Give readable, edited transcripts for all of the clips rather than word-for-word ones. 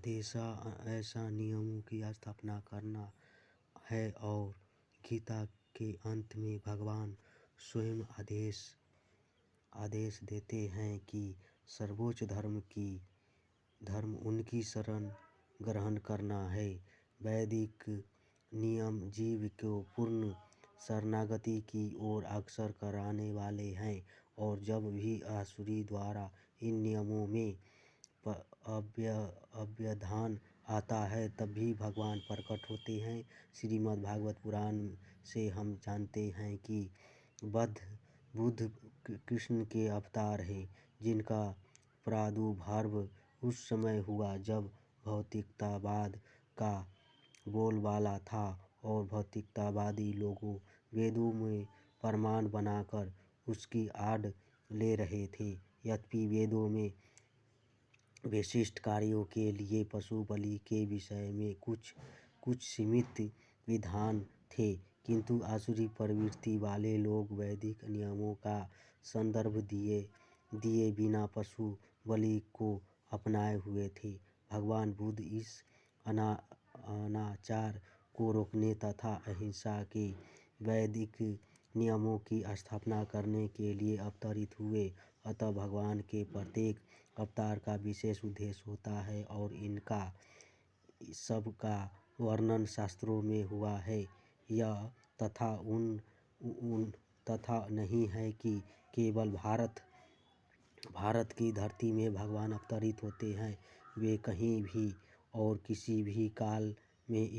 आदेशा ऐसा नियमों की स्थापना करना है। और गीता के अंत में भगवान स्वयं आदेश देते हैं कि सर्वोच्च धर्म उनकी शरण ग्रहण करना है। वैदिक नियम जीव को पूर्ण शरणागति की ओर अग्रसर कराने वाले हैं, और जब भी आसुरी द्वारा इन नियमों में अव्यवधान आता है तभी भगवान प्रकट होते हैं। श्रीमद् भागवत पुराण से हम जानते हैं कि बुद्ध कृष्ण के अवतार हैं, जिनका प्रादुर्भाव उस समय हुआ जब भौतिकतावाद का बोलबाला था और भौतिकतावादी लोगों वेदों में प्रमाण बनाकर उसकी आड़ ले रहे थे। यद्यपि वेदों में विशिष्ट कार्यों के लिए पशु बलि के विषय में कुछ सीमित विधान थे, किंतु आसुरी प्रवृत्ति वाले लोग वैदिक नियमों का संदर्भ दिए बिना पशु बलि को अपनाए हुए थे। भगवान बुद्ध इस अनाचार को रोकने तथा अहिंसा के वैदिक नियमों की स्थापना करने के लिए अवतरित हुए। अतः भगवान के प्रत्येक अवतार का विशेष उद्देश्य होता है और इनका सब का वर्णन शास्त्रों में हुआ है। यह तथा नहीं है कि केवल भारत की धरती में भगवान अवतरित होते हैं। वे कहीं भी और किसी भी काल में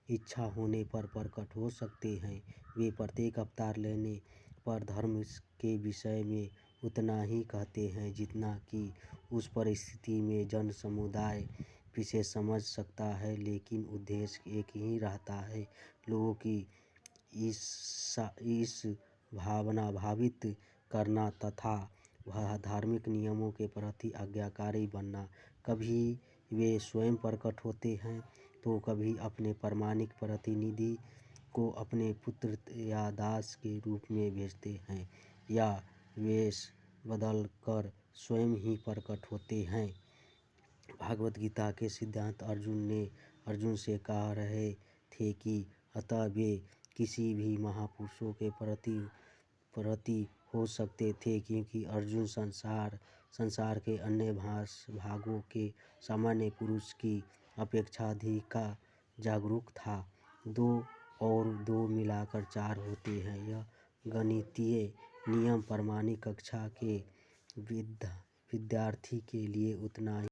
इच्छा होने पर प्रकट हो सकते हैं। वे प्रत्येक अवतार लेने पर धर्म के विषय में उतना ही कहते हैं जितना कि उस परिस्थिति में जन समुदाय विशेष समझ सकता है, लेकिन उद्देश्य एक ही रहता है, लोगों की इस भावित करना तथा धार्मिक नियमों के प्रति आज्ञाकारी बनना। कभी वे स्वयं प्रकट होते हैं तो कभी अपने प्रामाणिक प्रतिनिधि को अपने पुत्र या दास के रूप में भेजते हैं, या वेश बदल कर स्वयं ही प्रकट होते हैं। भागवत गीता के सिद्धांत अर्जुन से कह रहे थे कि अतः वे किसी भी महापुरुषों के प्रति हो सकते थे, क्योंकि अर्जुन संसार के अन्य भागों के सामान्य पुरुष की अपेक्षा अधिक जागरूक था। 2 और 2 मिलाकर 4 होते हैं। यह गणितीय नियम प्रामाणिक कक्षा के विद्यार्थी के लिए उतना ही